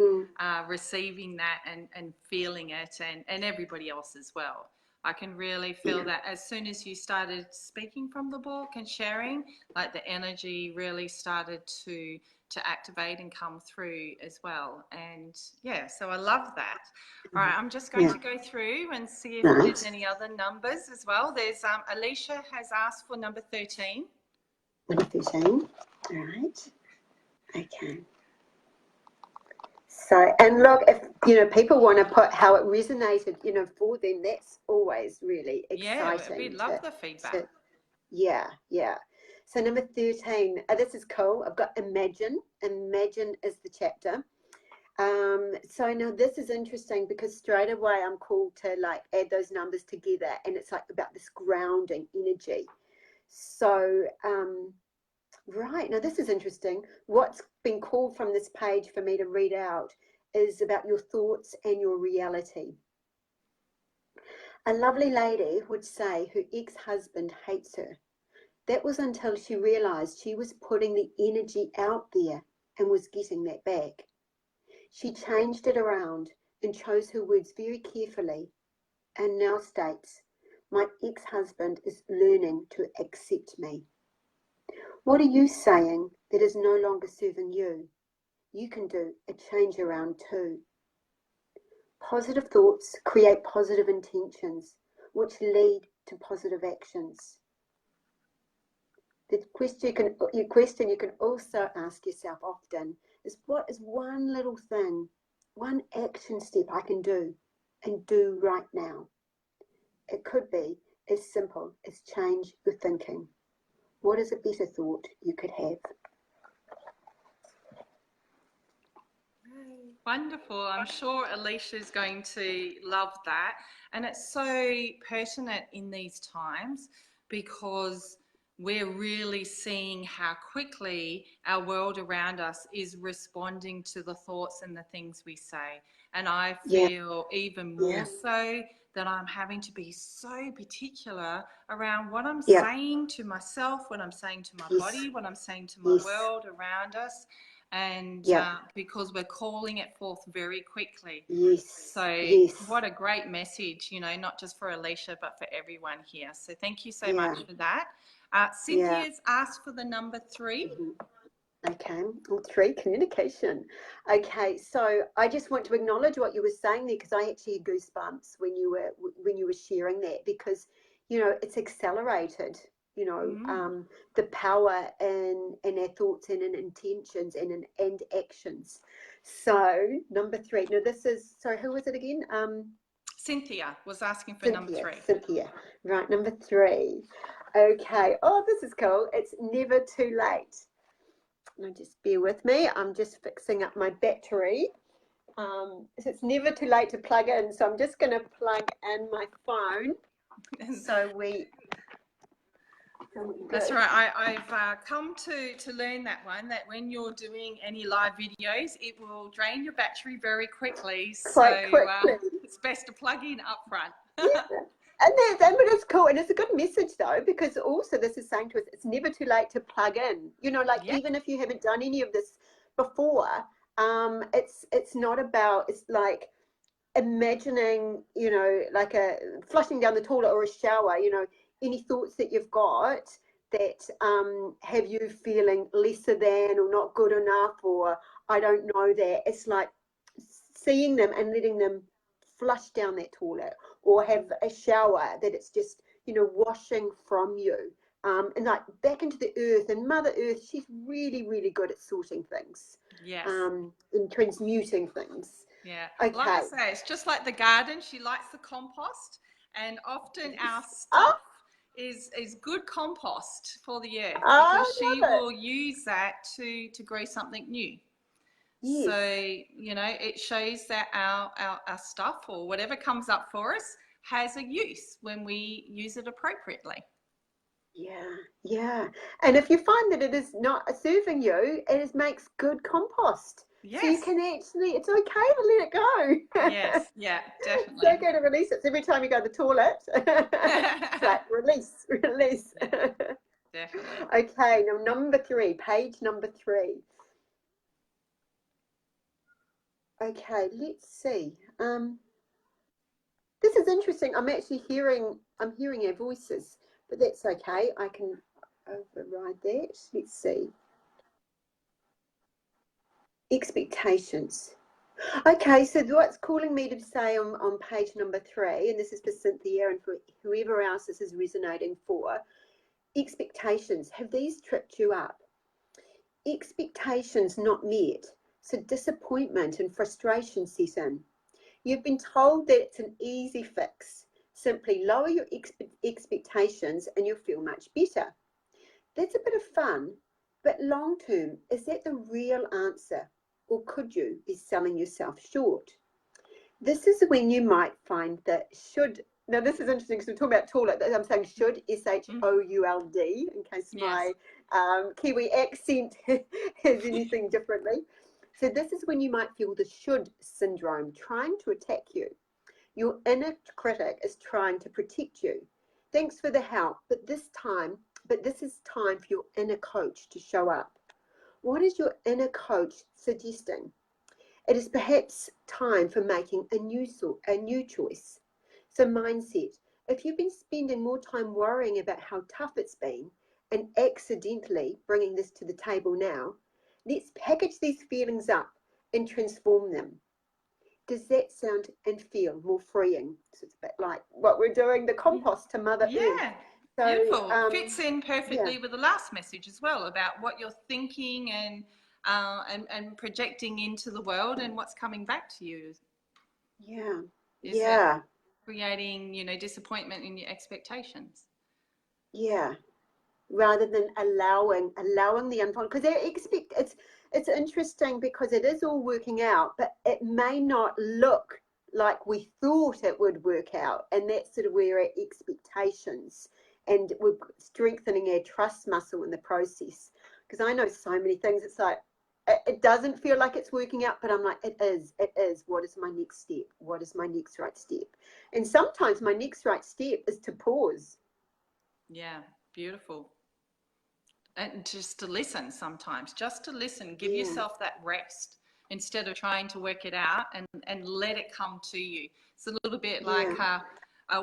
receiving that and feeling it, and everybody else as well. I can really feel that as soon as you started speaking from the book and sharing, like the energy really started to activate and come through as well. And yeah, so I love that. All right, I'm just going to go through and see if there's any other numbers as well. There's Alicia has asked for number 13. Number 13, all right, okay. So, and look, if, you know, people want to put how it resonated, you know, for them, that's always really exciting. Yeah, we love the feedback. Yeah. So number 13, this is cool. I've got Imagine. Imagine is the chapter. So now this is interesting because straight away I'm called to like add those numbers together, and it's like about this grounding energy. So, right, now this is interesting. What's been called from this page for me to read out is about your thoughts and your reality. A lovely lady would say her ex-husband hates her. That was until she realized she was putting the energy out there and was getting that back. She changed it around and chose her words very carefully, and now states, my ex-husband is learning to accept me. What are you saying that is no longer serving you? You can do a change around too. Positive thoughts create positive intentions, which lead to positive actions. The question you can also ask yourself often is, what is one little thing, one action step I can do and do right now? It could be as simple as change your thinking. What is a better thought you could have? Wonderful. I'm sure Alicia's going to love that. And it's so pertinent in these times because we're really seeing how quickly our world around us is responding to the thoughts and the things we say. And I feel even more so that I'm having to be so particular around what I'm saying to myself, what I'm saying to my body, what I'm saying to my world around us. And because we're calling it forth very quickly. What a great message, you know, not just for Alicia, but for everyone here. So thank you so much for that. Cynthia's asked for the number 3. Okay, 3, communication. Okay, so I just want to acknowledge what you were saying there, because I actually had goosebumps when you were sharing that, because, you know, it's accelerated. You know, the power in our thoughts and in intentions and actions. So number 3. Now this is, sorry, who was it again? Cynthia was asking for number 3. Cynthia, right, number 3. Okay. Oh, this is cool. It's never too late. Now just bear with me. I'm just fixing up my battery. So it's never too late to plug in. So I'm just going to plug in my phone. That's right. I've come to learn that one, that when you're doing any live videos, it will drain your battery very quickly. It's best to plug in up front. And it's cool, and it's a good message though, because also this is saying to us, it's never too late to plug in. You know, like even if you haven't done any of this before, it's not about, it's like imagining, you know, like a flushing down the toilet or a shower, you know, any thoughts that you've got that have you feeling lesser than or not good enough, or I don't know that. It's like seeing them and letting them flush down that toilet, or have a shower that it's just, you know, washing from you, and like back into the earth. And Mother Earth, she's really, really good at sorting things, Yes. and transmuting things. Yeah. Okay. Like I say, it's just like the garden. She likes the compost, and often our Oh, stuff is good compost for the earth, I because she love it. will use that to grow something new. Yes. So, you know, it shows that our stuff, or whatever comes up for us, has a use when we use it appropriately. Yeah, yeah. And if you find that it is not serving you, it makes good compost. So you Yes. can actually, it's okay to let it go. Yes. Yeah, It's definitely. okay to release it. So every time you go to the toilet, it's like release, release. Definitely. Okay, now number 3, page number 3. Okay, let's see. This is interesting. I'm hearing our voices, but that's okay. I can override that. Let's see. Expectations. Okay, so what's calling me to say on page number 3, and this is for Cynthia and for whoever else this is resonating for, expectations. Have these tripped you up? Expectations not met, so disappointment and frustration set in. You've been told that it's an easy fix. Simply lower your expectations and you'll feel much better. That's a bit of fun, but long term, is that the real answer? Or could you be selling yourself short? This is when you might find that should. Now, this is interesting because we're talking about toilet. I'm saying should, SHOULD, in case my Kiwi accent has anything differently. So, this is when you might feel the should syndrome trying to attack you. Your inner critic is trying to protect you. Thanks for the help, but this is time for your inner coach to show up. What is your inner coach suggesting? It is perhaps time for making a new choice. So mindset. If you've been spending more time worrying about how tough it's been and accidentally bringing this to the table now, let's package these feelings up and transform them. Does that sound and feel more freeing? So it's a bit like what we're doing, the compost to Mother Earth. Yeah. So, Beautiful. Fits in perfectly yeah. with the last message as well, about what you're thinking and projecting into the world, and what's coming back to you. Yeah. Is it Yeah. creating, you know, disappointment in your expectations? Yeah. Rather than allowing the unfold, because it's interesting because it is all working out, but it may not look like we thought it would work out, and that's sort of where our expectations, and we're strengthening our trust muscle in the process. Because I know so many things, it's like it doesn't feel like it's working out, but I'm like, it is. What is my next step? What is my next right step? And sometimes my next right step is to pause. Yeah, beautiful. And just to listen sometimes, just to listen, give Yeah. yourself that rest instead of trying to work it out, and let it come to you. It's a little bit like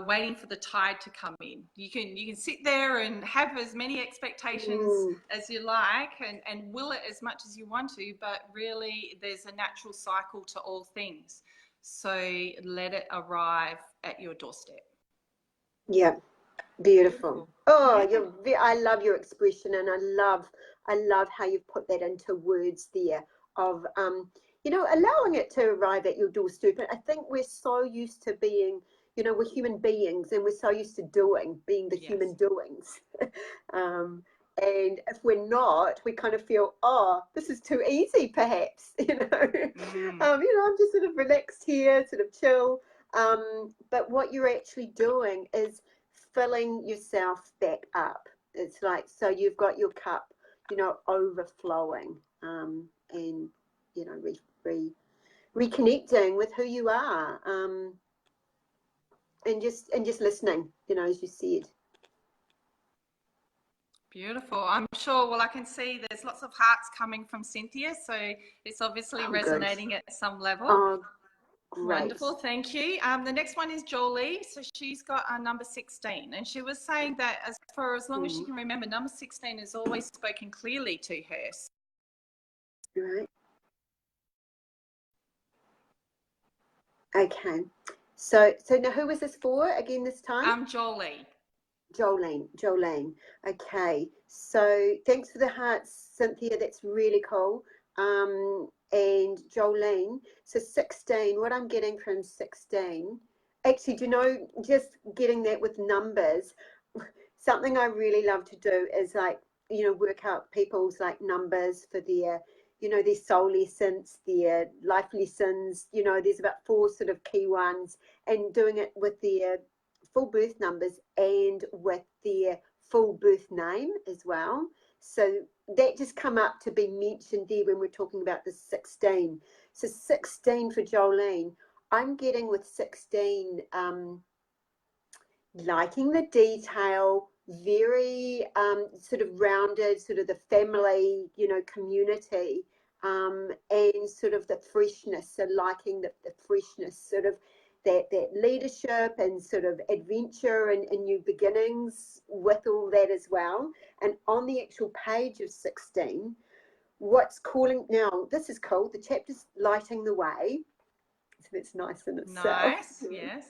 waiting for the tide to come in. You can sit there and have as many expectations as you like, and will it as much as you want to, but really there's a natural cycle to all things. So let it arrive at your doorstep. Yeah. Beautiful. Oh, Yeah. I love your expression, and I love how you've put that into words there of allowing it to arrive at your doorstep. I think we're so used to being, we're human beings, and we're so used to being the human doings. And if we're not, we kind of feel, oh, this is too easy, perhaps. I'm just sort of relaxed here, sort of chill. But what you're actually doing is filling yourself back up. It's like, so you've got your cup, overflowing, and reconnecting with who you are, and just listening, as you said. Beautiful. I'm sure, well, I can see there's lots of hearts coming from Cynthia, so it's obviously resonating at some level. Oh, great. Wonderful, thank you. The next one is Jolie. So she's got number 16, and she was saying that for as long as she can remember, number 16 has always spoken clearly to her. Right. Okay. So now who was this for again this time? Jolie. Jolene. Okay. So thanks for the hearts, Cynthia. That's really cool. And Jolene. So 16, what I'm getting from 16, actually, do you know, just getting that with numbers, something I really love to do is like, work out people's like numbers for their, their soul essence, their life lessons. There's about 4 sort of key ones, and doing it with their full birth numbers and with their full birth name as well. So that just come up to be mentioned there when we're talking about the 16. So 16 for Jolene. I'm getting with 16, liking the detail, very sort of rounded, sort of the family, community, and sort of the freshness. So liking the freshness, sort of that leadership and sort of adventure and new beginnings with all that as well. And on the actual page of 16, what's calling now, this is cool, the chapter's lighting the way. So that's nice in itself. Nice, yes.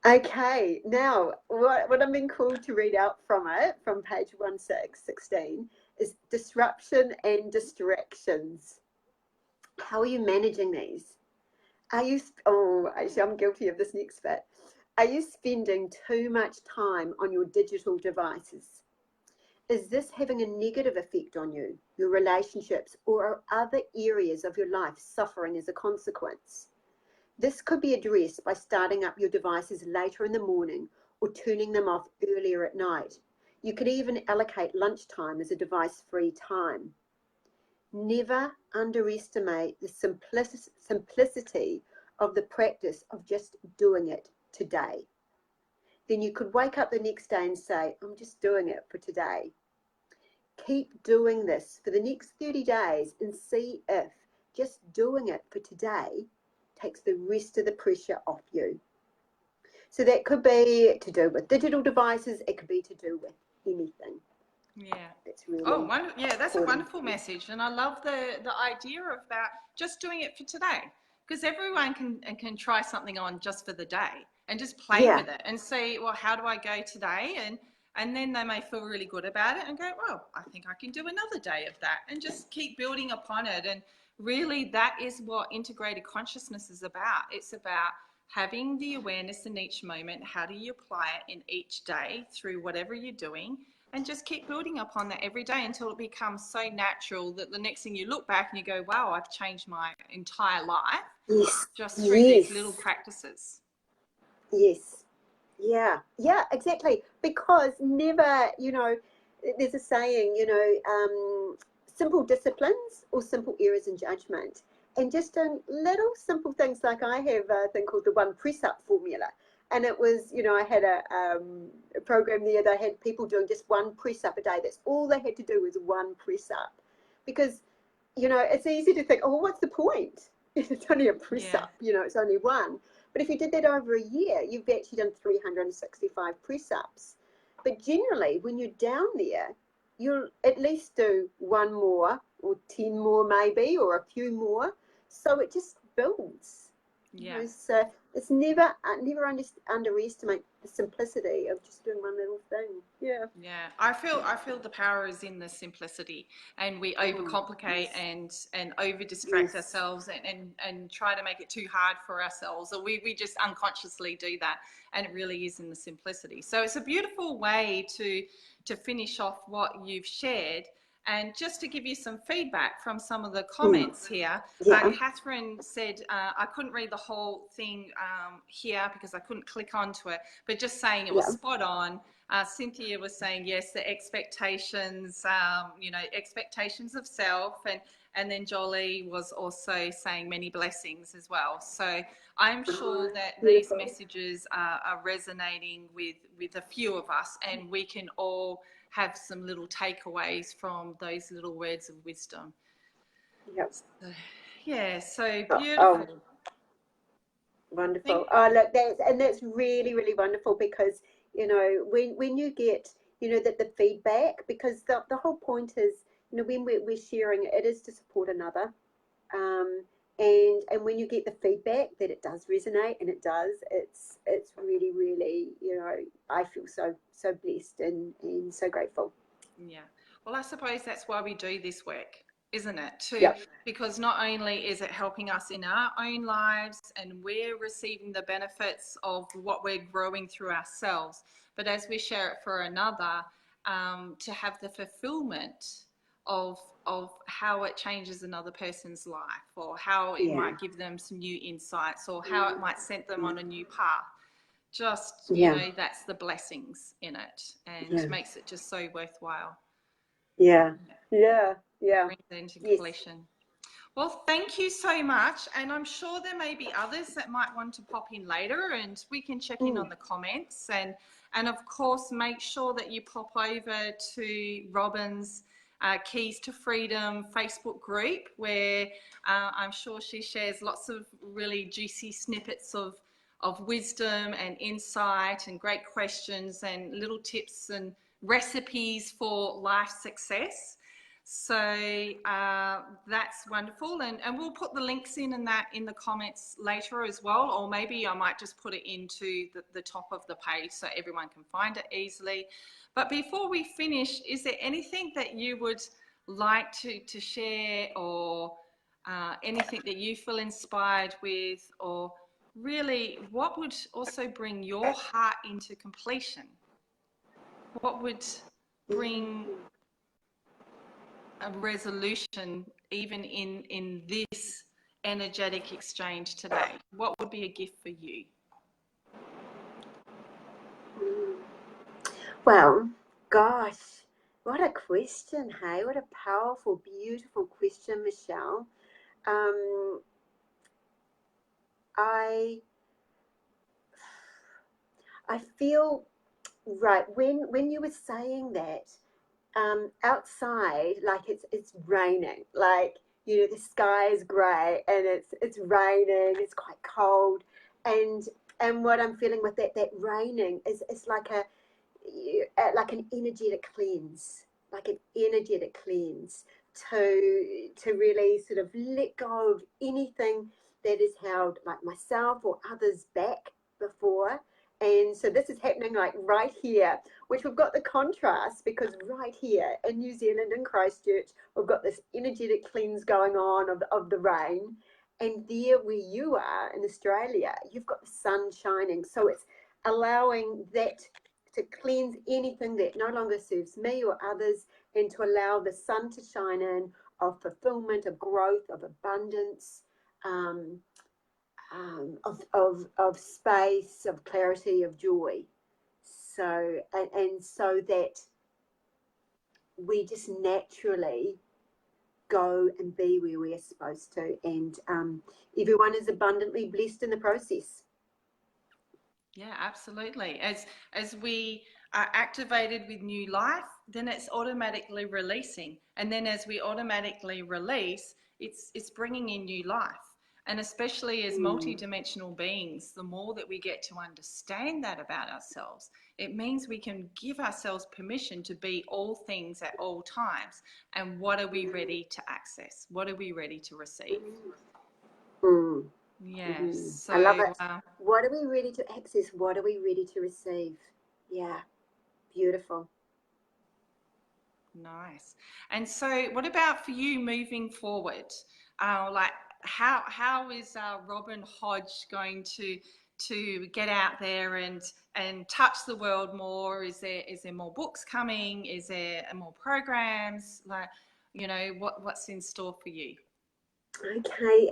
Okay, now what I'm being called to read out from it, from page 16, is disruption and distractions. How are you managing these? Actually, I'm guilty of this next bit. Are you spending too much time on your digital devices? Is this having a negative effect on you, your relationships, or are other areas of your life suffering as a consequence? This could be addressed by starting up your devices later in the morning or turning them off earlier at night. You could even allocate lunchtime as a device-free time. Never underestimate the simplicity of the practice of just doing it today. Then you could wake up the next day and say, I'm just doing it for today. Keep doing this for the next 30 days and see if just doing it for today takes the rest of the pressure off you. So that could be to do with digital devices. It could be to do with anything. Yeah. That's really that's a wonderful message, and I love the idea of that. Just doing it for today, because everyone can try something on just for the day and just play with it and see, well, how do I go today? And then they may feel really good about it and go, well, I think I can do another day of that, and just keep building upon it. And really, that is what integrated consciousness is about. It's about having the awareness in each moment. How do you apply it in each day through whatever you're doing? And just keep building upon that every day until it becomes so natural that the next thing you look back and you go, wow, I've changed my entire life just through these little practices. Yes. Yeah, exactly. Because never, there's a saying, simple disciplines or simple errors in judgment. And just doing little simple things, like I have a thing called the 1 press up formula. And it was, I had a program there. They had people doing just 1 press up a day. That's all they had to do was 1 press up. Because, it's easy to think, oh, what's the point? It's only a press up, it's only 1. But if you did that over a year, you've actually done 365 press ups. But generally, when you're down there, you'll at least do 1 more or 10 more maybe, or a few more. So it just builds. Yeah. So it's never underestimate the simplicity of just doing 1 little thing. Yeah. I feel the power is in the simplicity, and we overcomplicate and over distract ourselves and try to make it too hard for ourselves, or we just unconsciously do that, and it really is in the simplicity. So it's a beautiful way to finish off what you've shared. And just to give you some feedback from some of the comments here, Catherine said, I couldn't read the whole thing here because I couldn't click onto it, but just saying it was spot on. Cynthia was saying, yes, the expectations, expectations of self. And then Jolie was also saying many blessings as well. So I'm sure that these messages are resonating with a few of us, and we can all have some little takeaways from those little words of wisdom. Yep. So beautiful. Wonderful. Look, that's really, really wonderful, because when you get that the feedback, because the whole point is, when we're sharing, it is to support another, And when you get the feedback that it does resonate, and it does, it's really, really, you know, I feel so blessed and so grateful. Yeah. Well, I suppose that's why we do this work, isn't it? Yep. Because not only is it helping us in our own lives and we're receiving the benefits of what we're growing through ourselves, but as we share it for another, to have the fulfillment of how it changes another person's life, or how it Yeah. might give them some new insights, or how it might set them on a new path. Just, Yeah. that's the blessings in it, and Yeah. makes it just so worthwhile. Yeah. Yeah. Yeah. Brings it into Yes. completion. Well, thank you so much, and I'm sure there may be others that might want to pop in later, and we can check in on the comments, and of course make sure that you pop over to Robyn's Keys to Freedom Facebook group, where I'm sure she shares lots of really juicy snippets of wisdom and insight and great questions and little tips and recipes for life success. So that's wonderful, and we'll put the links in the comments later as well, or maybe I might just put it into the top of the page so everyone can find it easily. But before we finish, is there anything that you would like to share, or anything that you feel inspired with, or really what would also bring your heart into completion? What would bring a resolution even in this energetic exchange today? What would be a gift for you? Well, gosh, what a question, hey? What a powerful, beautiful question, Michelle. Um, I I feel right when you were saying that, outside, like it's raining, like, you know, the sky is grey and it's raining, it's quite cold, and what I'm feeling with that raining is like like an energetic cleanse, like an energetic cleanse to really sort of let go of anything that has held like myself or others back before. And so this is happening like right here, which we've got the contrast, because right here in New Zealand, in Christchurch, we've got this energetic cleanse going on of the rain. And there where you are in Australia, you've got the sun shining. So it's allowing that to cleanse anything that no longer serves me or others, and to allow the sun to shine in, of fulfillment, of growth, of abundance, um, of space, of clarity, of joy. So, and so that we just naturally go and be where we are supposed to, and everyone is abundantly blessed in the process. Yeah, absolutely. As we are activated with new life, then it's automatically releasing, and then as we automatically release, it's bringing in new life. And especially as multidimensional beings, the more that we get to understand that about ourselves, it means we can give ourselves permission to be all things at all times. And what are we ready to access? What are we ready to receive? Mm. Yes. So I love it. What are we ready to access? What are we ready to receive? Yeah, beautiful. Nice. And so, what about for you moving forward? Like, how is Robyn Hodge going to get out there and touch the world more? Is there more books coming? Is there more programs? Like, what's in store for you? Okay.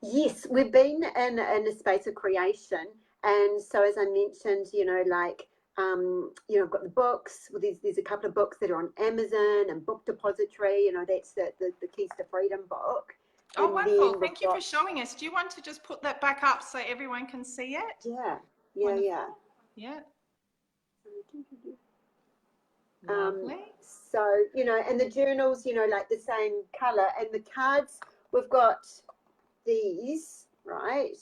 Yes, we've been in a space of creation, and so as I mentioned, you know, like, you know, I've got the books. Well, there's a couple of books that are on Amazon and Book Depository. You know, that's the Keys to Freedom book. Oh, And wonderful. then we've Thank you for got, showing us. Do you want to just put that back up so everyone can see it? yeah, yeah, Wonderful. yeah. Yeah. Um, Lovely. so, you know, and the journals, you know, like the same color, and the cards, we've got these, right?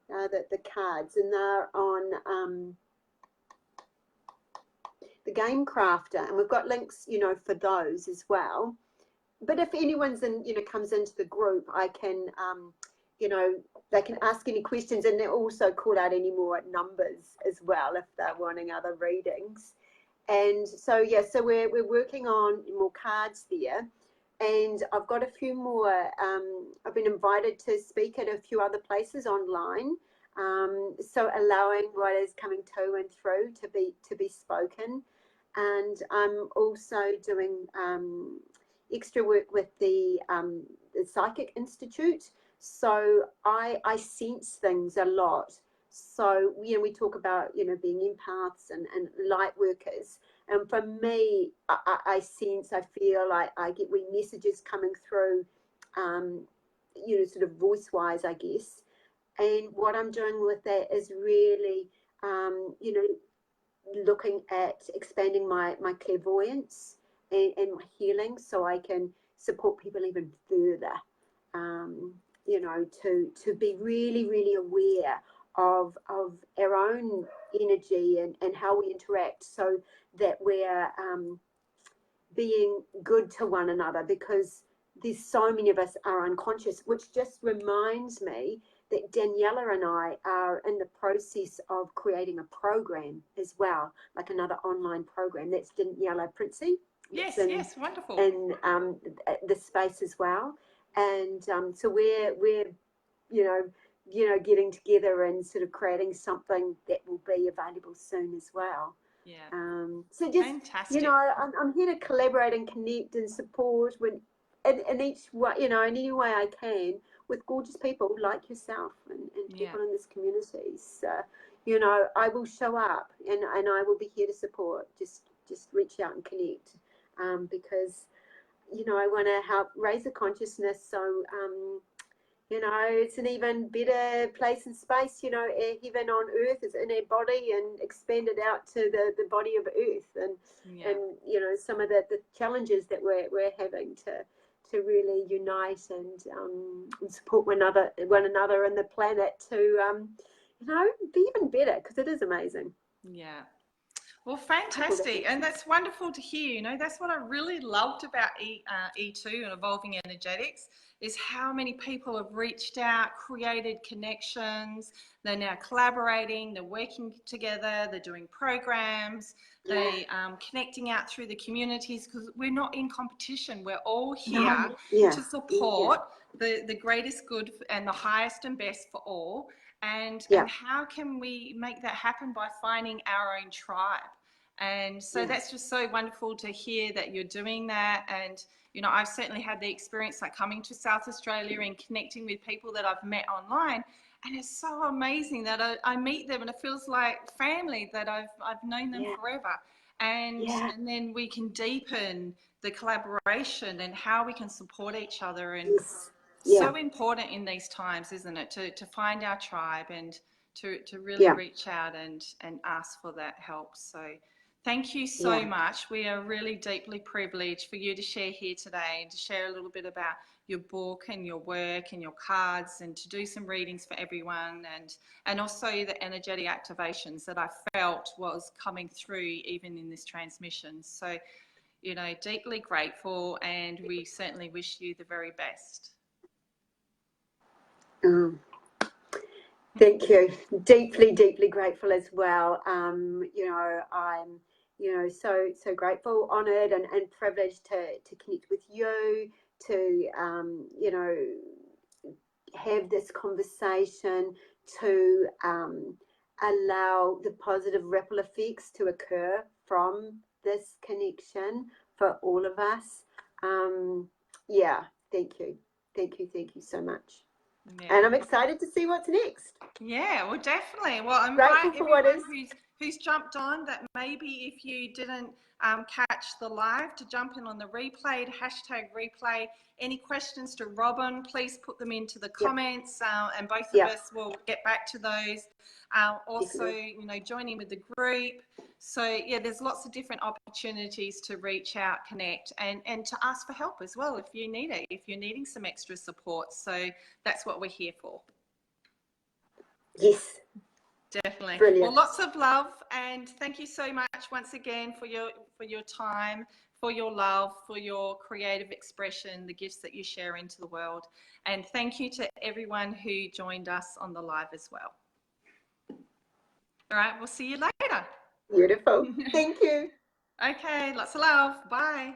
The cards, and they're on the Game Crafter, and we've got links, you know, for those as well. but if anyone's in, comes into the group, I can, they can ask any questions, and they're also call out any more numbers as well if they're wanting other readings. And so, yeah, so we're working on more cards there. And I've got a few more. I've been invited to speak at a few other places online. So allowing writers coming to and through to be spoken. And I'm also doing extra work with the Psychic Institute. So I sense things a lot. So, we talk about, being empaths and light workers. And for me, I sense, I feel like I get wee messages coming through, sort of voice-wise, I guess. And what I'm doing with that is really, looking at expanding my clairvoyance and my healing, so I can support people even further, to be really, really aware of our own energy and how we interact, so that we're being good to one another, because there's so many of us are unconscious, which just reminds me that Daniela and I are in the process of creating a program as well, like another online program. That's Daniela Princey. Yes, yes, wonderful. In the space as well. And so we're getting together and sort of creating something that will be available soon as well. Yeah. So just, fantastic. I'm here to collaborate and connect and support in each way, in any way I can, with gorgeous people like yourself and people in this community. So, I will show up and I will be here to support. Just reach out and connect, because, I want to help raise the consciousness, so, it's an even better place and space. Heaven on earth is in our body and expanded out to the body of earth, and some of the challenges that we're having to really unite and support one another and the planet to be even better, because it is amazing. Yeah. Well, fantastic. And that's wonderful to hear. That's what I really loved about E2 and Evolving Energetics, is how many people have reached out, created connections. They're now collaborating, they're working together, they're doing programs, they're connecting out through the communities, because we're not in competition. We're all here to support the greatest good and the highest and best for all. And how can we make that happen? By finding our own tribe. And so that's just so wonderful to hear that you're doing that. And I've certainly had the experience, like coming to South Australia and connecting with people that I've met online, and it's so amazing that I meet them and it feels like family, that I've known them forever. And then we can deepen the collaboration and how we can support each other. And so important in these times, isn't it, to find our tribe and to really reach out and ask for that help. So thank you so much. We are really deeply privileged for you to share here today and to share a little bit about your book and your work and your cards, and to do some readings for everyone, and also the energetic activations that I felt was coming through even in this transmission. So, deeply grateful, and we certainly wish you the very best. Thank you. Deeply, deeply grateful as well. I'm, so grateful, honoured and privileged to connect with you, to, have this conversation, to allow the positive ripple effects to occur from this connection for all of us. Thank you. Thank you so much. And I'm excited to see what's next. Yeah, well, definitely. Well, I invite everyone who's jumped on, that maybe if you didn't catch the live, to jump in on the replay, to #replay. Any questions to Robyn, please put them into the comments, and both of us will get back to those. Also, join in with the group. So there's lots of different opportunities to reach out, connect, and to ask for help as well if you need it, if you're needing some extra support. So that's what we're here for. Yes. Definitely. Brilliant. Well, lots of love, and thank you so much once again for your time, for your love, for your creative expression, the gifts that you share into the world. And thank you to everyone who joined us on the live as well. All right, we'll see you later. Beautiful. Thank you. Okay, lots of love. Bye.